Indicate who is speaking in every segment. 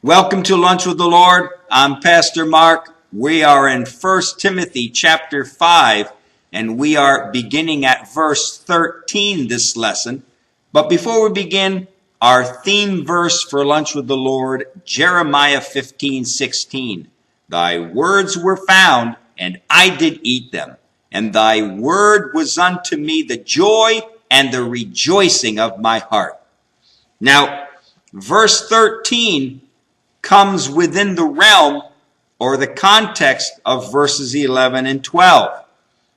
Speaker 1: Welcome to Lunch with the Lord. I'm Pastor Mark. We are in 1 Timothy chapter 5, and we are beginning at verse 13 this lesson. But before we begin, our theme verse for Lunch with the Lord, Jeremiah 15:16. Thy words were found, and I did eat them, and thy word was unto me the joy and the rejoicing of my heart. Now, verse 13 comes within the realm or the context of verses 11 and 12.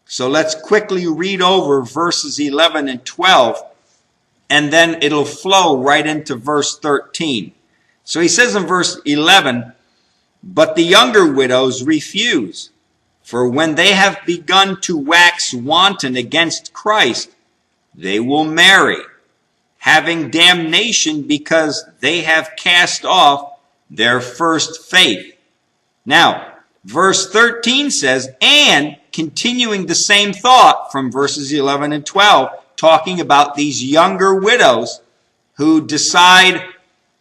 Speaker 1: So let's quickly read over verses 11 and 12, and then it'll flow right into verse 13. So he says in verse 11, but the younger widows refuse, for when they have begun to wax wanton against Christ, they will marry, having damnation because they have cast off their first faith. Now, verse 13 says, and continuing the same thought from verses 11 and 12, talking about these younger widows who decide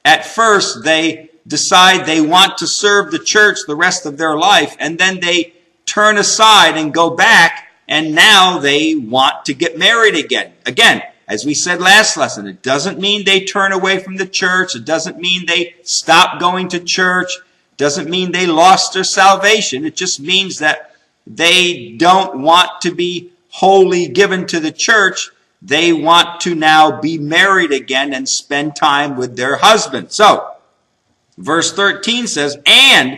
Speaker 1: at first they want to serve the church the rest of their life, and then they turn aside and go back, and now they want to get married again. Again, as we said last lesson, it doesn't mean they turn away from the church. It doesn't mean they stop going to church. It doesn't mean they lost their salvation. It just means that they don't want to be wholly given to the church. They want to now be married again and spend time with their husband. So, verse 13 says, and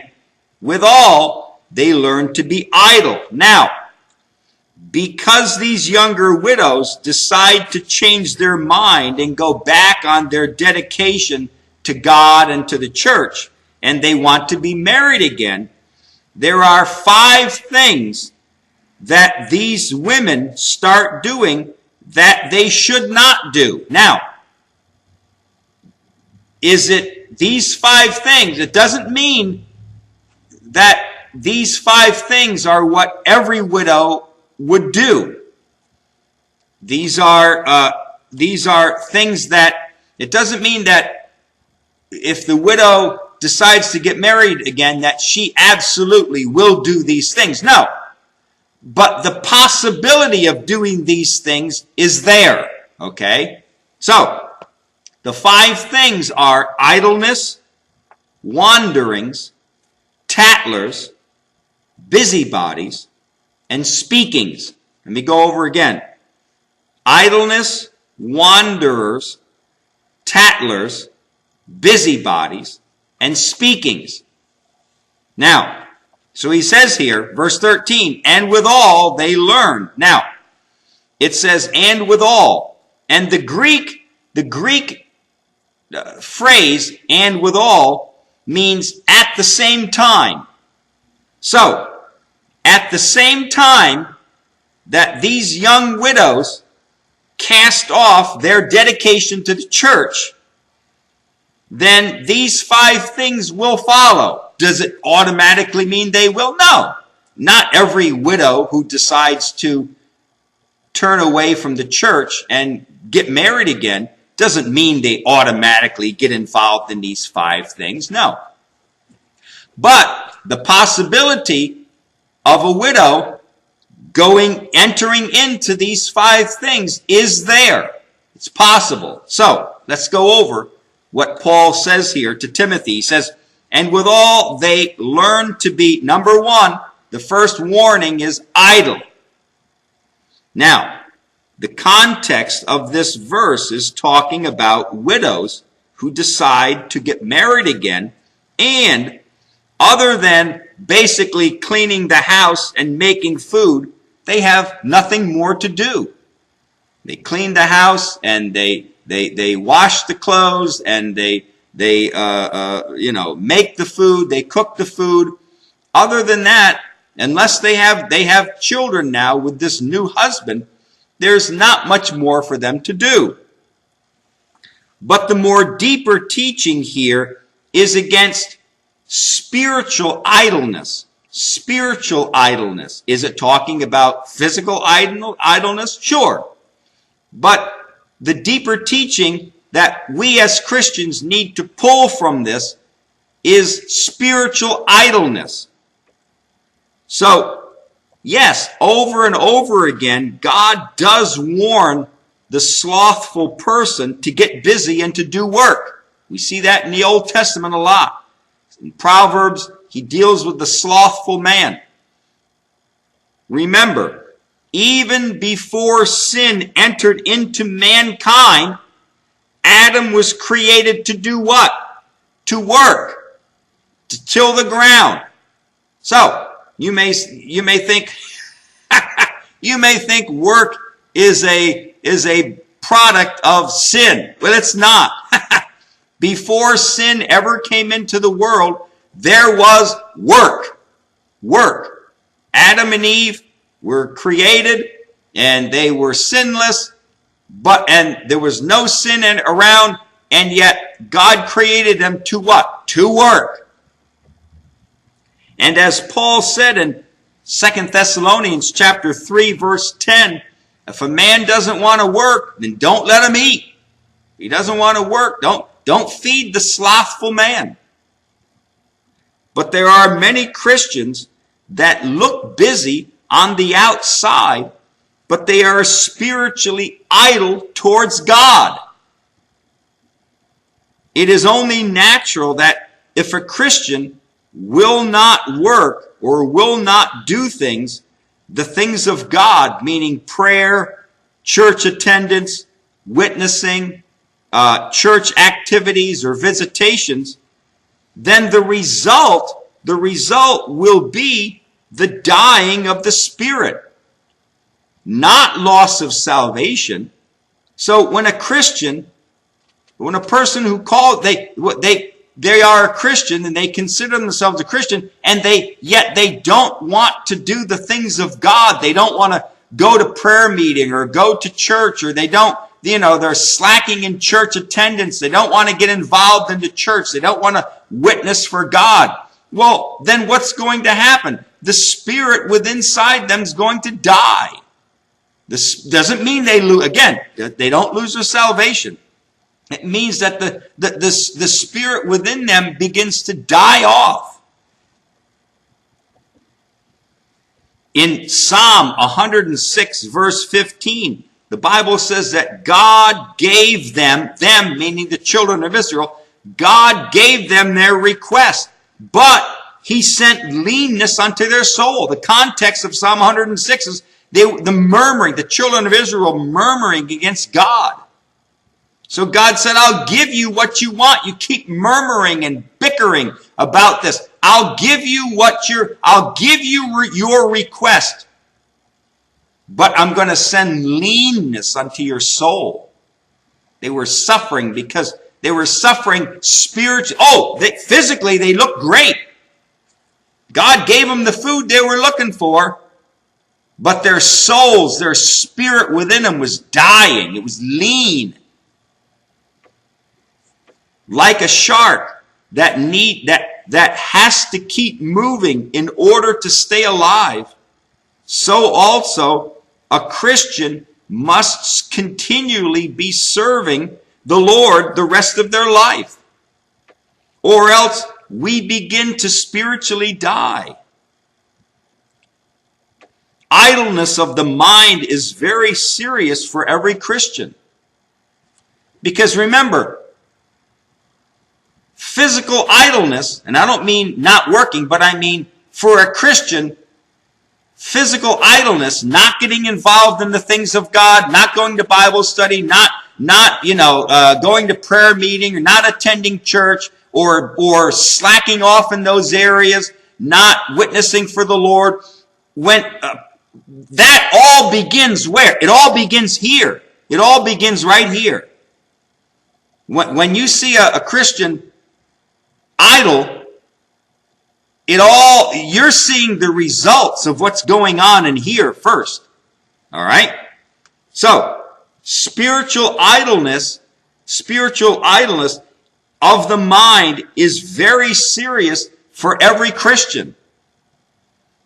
Speaker 1: withal they learn to be idle. Now, because these younger widows decide to change their mind and go back on their dedication to God and to the church, and they want to be married again, there are 5 things that these women start doing that they should not do. Now, is it these 5 things? It doesn't mean that these 5 things are what every widow would do. These are things that, it doesn't mean that if the widow decides to get married again that she absolutely will do these things. No. But the possibility of doing these things is there. Okay? So, the 5 things are idleness, wanderings, tattlers, busybodies, and speakings. Let me go over again. Idleness, wanderers, tattlers, busybodies, and speakings. Now, so he says here, verse 13, and withal they learn. Now, it says, and withal. And the Greek phrase, and withal, means at the same time. So, at the same time that these young widows cast off their dedication to the church, then these 5 things will follow. Does it automatically mean they will? No. Not every widow who decides to turn away from the church and get married again doesn't mean they automatically get involved in these 5 things. No. But the possibility of a widow entering into these 5 things is there. It's possible. So, let's go over what Paul says here to Timothy. He says, and withal they learn to be, number 1, the first warning is idle. Now, the context of this verse is talking about widows who decide to get married again, and other than basically cleaning the house and making food, they have nothing more to do. They clean the house and they wash the clothes and they make the food, they cook the food. Other than that, unless they have children now with this new husband, there's not much more for them to do. But the more deeper teaching here is against spiritual idleness. Spiritual idleness. Is it talking about physical idleness? Sure. But the deeper teaching that we as Christians need to pull from this is spiritual idleness. So, yes, over and over again, God does warn the slothful person to get busy and to do work. We see that in the Old Testament a lot. In Proverbs, he deals with the slothful man. Remember, even before sin entered into mankind, Adam was created to do what? To work, to till the ground. So, you may think work is a product of sin. Well, it's not. Before sin ever came into the world, there was work. Work. Adam and Eve were created and they were sinless, and there was no sin around, and yet God created them to what? To work. And as Paul said in 2 Thessalonians chapter 3, verse 10, if a man doesn't want to work, then don't let him eat. If he doesn't want to work, don't feed the slothful man. But there are many Christians that look busy on the outside, but they are spiritually idle towards God. It is only natural that if a Christian will not work or will not do things, the things of God, meaning prayer, church attendance, witnessing, church activities or visitations, then the result will be the dying of the spirit, not loss of salvation. So when a person who calls, they are a Christian and they consider themselves a Christian, and yet they don't want to do the things of God. They don't want to go to prayer meeting or go to church, or they're slacking in church attendance. They don't want to get involved in the church. They don't want to witness for God. Well, then what's going to happen? The spirit within inside them is going to die. This doesn't mean they don't lose their salvation. It means that the spirit within them begins to die off. In Psalm 106, verse 15, the Bible says that God gave them meaning the children of Israel, God gave them their request, but he sent leanness unto their soul. The context of Psalm 106 is the children of Israel murmuring against God. So God said, I'll give you what you want. You keep murmuring and bickering about this. I'll give you your request. But I'm going to send leanness unto your soul. They were suffering because they were suffering spiritually. Physically, they looked great. God gave them the food they were looking for. But their souls, their spirit within them was dying. It was lean. Like a shark that has to keep moving in order to stay alive, so also a Christian must continually be serving the Lord the rest of their life, or else we begin to spiritually die. Idleness of the mind is very serious for every Christian. Because remember, physical idleness, and I don't mean not working, but I mean for a Christian, physical idleness, not getting involved in the things of God, not going to Bible study, not going to prayer meeting, or not attending church, or slacking off in those areas, not witnessing for the Lord. That all begins where? It all begins here. It all begins right here. When you see a Christian idle, you're seeing the results of what's going on in here first. All right? So, spiritual idleness of the mind is very serious for every Christian.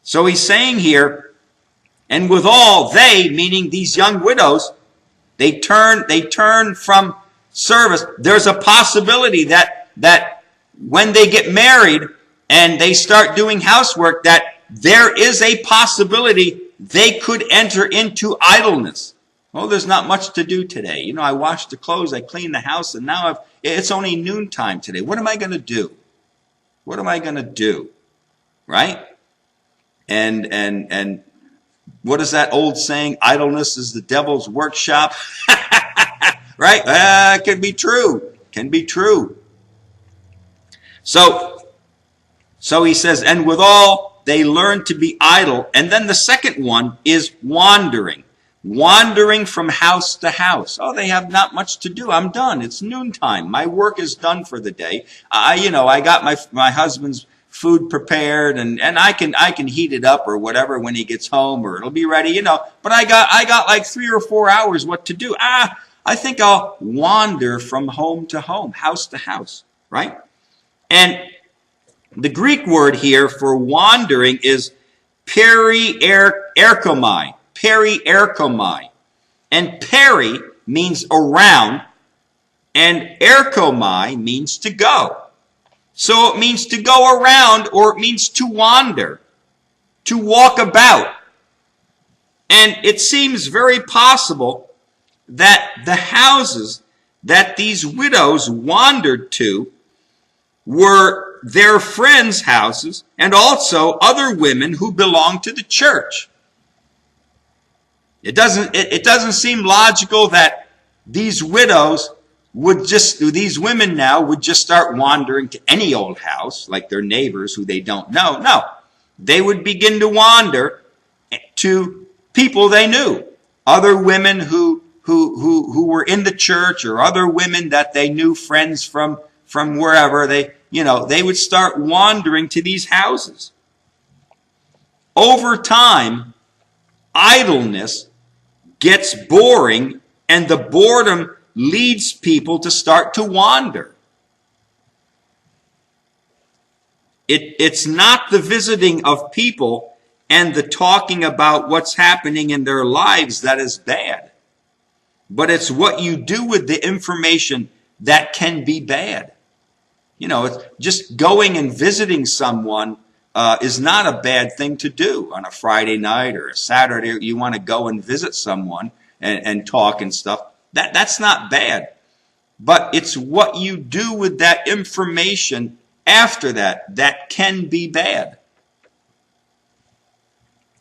Speaker 1: So he's saying here, and withal they, meaning these young widows, they turn from service. There's a possibility that when they get married and they start doing housework, that there is a possibility they could enter into idleness. Oh, there's not much to do today. You know, I washed the clothes, I cleaned the house, and now it's only noontime today. What am I going to do? What am I going to do? Right? And what is that old saying? Idleness is the devil's workshop. Right? It can be true. Can be true. So he says, and withal they learn to be idle. And then the second one is wandering. Wandering from house to house. Oh, they have not much to do. I'm done. It's noontime. My work is done for the day. I got my husband's food prepared, and I can heat it up or whatever when he gets home, or it'll be ready, But I got like 3 or 4 hours what to do. I think I'll wander from home to home, house to house, right? And the Greek word here for wandering is perierkomai. Perierkomai. And peri means around, and erkomai means to go. So it means to go around, or it means to wander, to walk about. And it seems very possible that the houses that these widows wandered to were their friends' houses, and also other women who belonged to the church. It doesn't seem logical that these widows these women now would just start wandering to any old house, like their neighbors who they don't know. No, they would begin to wander to people they knew, other women who were in the church, or other women that they knew, friends from wherever. They would start wandering to these houses. Over time, idleness gets boring, and the boredom leads people to start to wander. It's not the visiting of people and the talking about what's happening in their lives that is bad, but it's what you do with the information that can be bad. It's just going and visiting someone is not a bad thing to do on a Friday night or a Saturday. You want to go and visit someone and talk and stuff. That's not bad. But it's what you do with that information after that can be bad.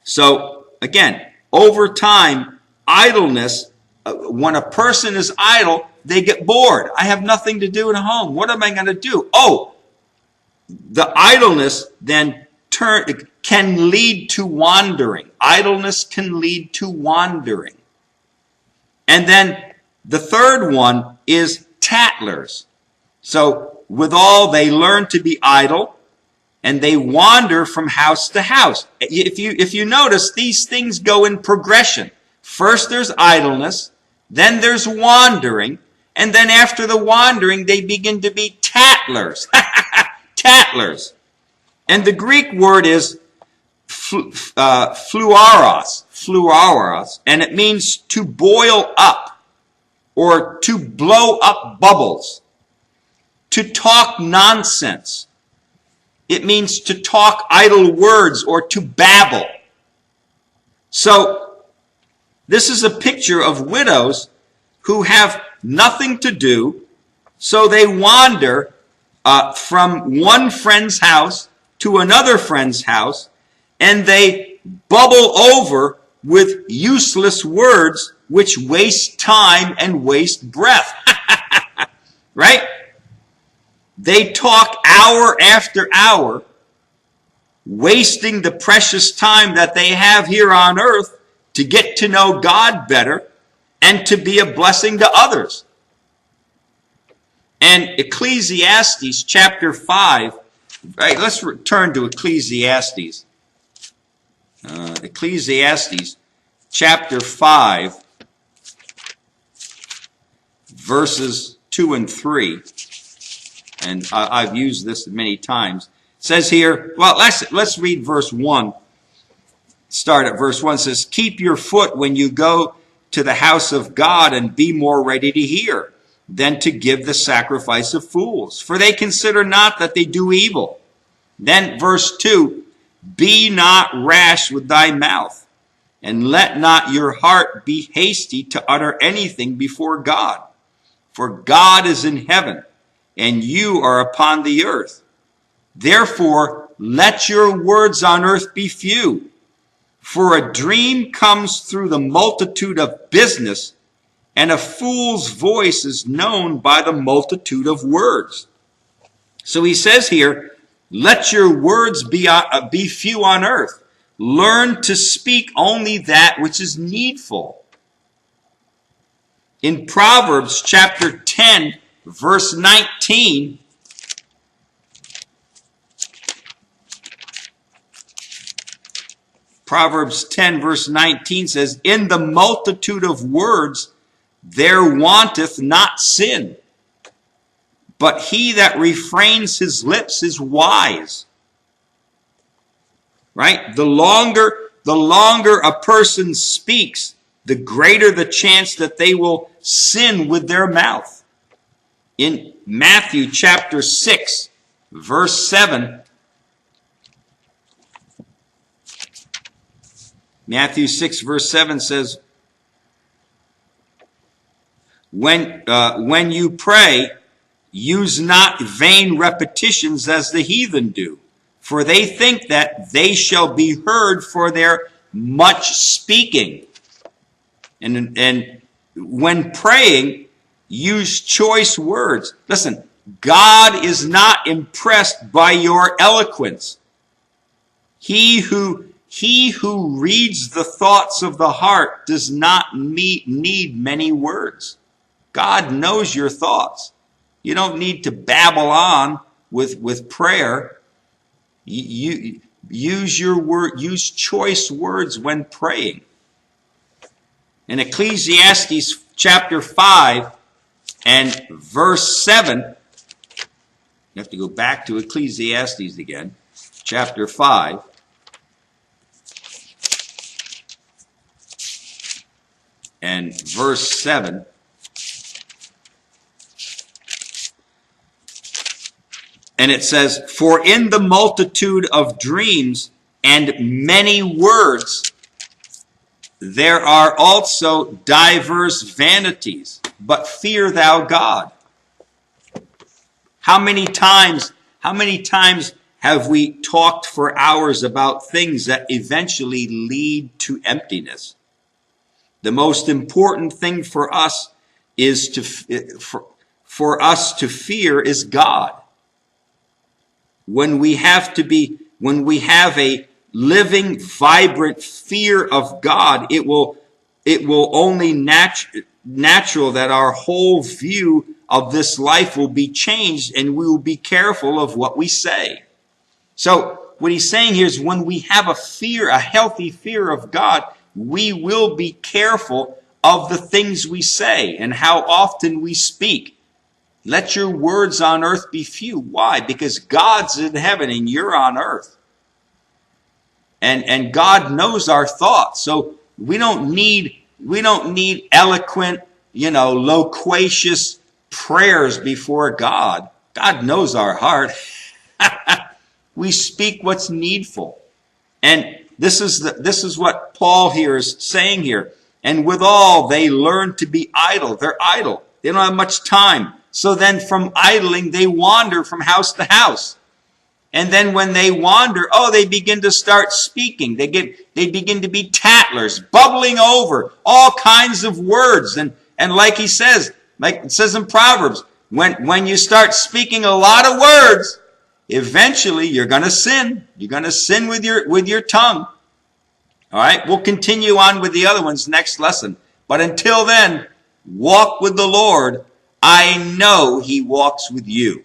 Speaker 1: So again, over time, idleness, when a person is idle, they get bored. I have nothing to do at home. What am I going to do? Oh, the idleness then can lead to wandering. Idleness can lead to wandering. And then the third one is tattlers. So withal they learn to be idle, and they wander from house to house. If you notice, these things go in progression. First there's idleness, then there's wandering, and then after the wandering they begin to be tattlers. Tattlers. And the Greek word is fluoros, and it means to boil up, or to blow up bubbles, to talk nonsense. It means to talk idle words, or to babble. So this is a picture of widows who have nothing to do, so they wander from one friend's house to another friend's house, and they bubble over with useless words which waste time and waste breath. Right? They talk hour after hour, wasting the precious time that they have here on earth to get to know God better and to be a blessing to others. And Ecclesiastes chapter 5, right? Let's return to Ecclesiastes. Ecclesiastes chapter 5, verses 2 and 3. And I've used this many times. It says here, well, let's read verse 1. Start at verse 1. It says, keep your foot when you go to the house of God, and be more ready to hear. than to give the sacrifice of fools, for they consider not that they do evil. Then verse 2, be not rash with thy mouth, and let not your heart be hasty to utter anything before God. For God is in heaven, and you are upon the earth. Therefore, let your words on earth be few. For a dream comes through the multitude of business, and a fool's voice is known by the multitude of words. So he says here, let your words be few on earth. Learn to speak only that which is needful. In Proverbs chapter 10, verse 19, Proverbs 10, verse 19 says, in the multitude of words there wanteth not sin, but he that refrains his lips is wise. Right? The longer a person speaks, the greater the chance that they will sin with their mouth. In Matthew chapter 6, verse 7, Matthew 6, verse 7 says, when you pray, use not vain repetitions as the heathen do, for they think that they shall be heard for their much speaking. And when praying, use choice words. Listen, God is not impressed by your eloquence. He who reads the thoughts of the heart does not need many words. God knows your thoughts. You don't need to babble on with prayer. You use choice words when praying. In Ecclesiastes chapter 5 and verse 7, you have to go back to Ecclesiastes again, chapter 5. And verse 7, and it says, for in the multitude of dreams and many words there are also divers vanities, but fear thou God. How many times have we talked for hours about things that eventually lead to emptiness? The most important thing for us is for us to fear is God. When we have a living, vibrant fear of God, it will only natural that our whole view of this life will be changed, and we will be careful of what we say. So what he's saying here is when we have a healthy fear of God, we will be careful of the things we say and how often we speak. Let your words on earth be few. Why? Because God's in heaven and you're on earth. And God knows our thoughts. So we don't need eloquent, loquacious prayers before God. God knows our heart. We speak what's needful. And this is what Paul here is saying here. And withal, they learn to be idle. They're idle. They don't have much time. So then from idling, they wander from house to house. And then when they wander, they begin to start speaking. They begin to be tattlers, bubbling over all kinds of words. And like he says, like it says in Proverbs, when you start speaking a lot of words, eventually you're going to sin. You're going to sin with your tongue. All right, we'll continue on with the other ones next lesson. But until then, walk with the Lord. I know he walks with you.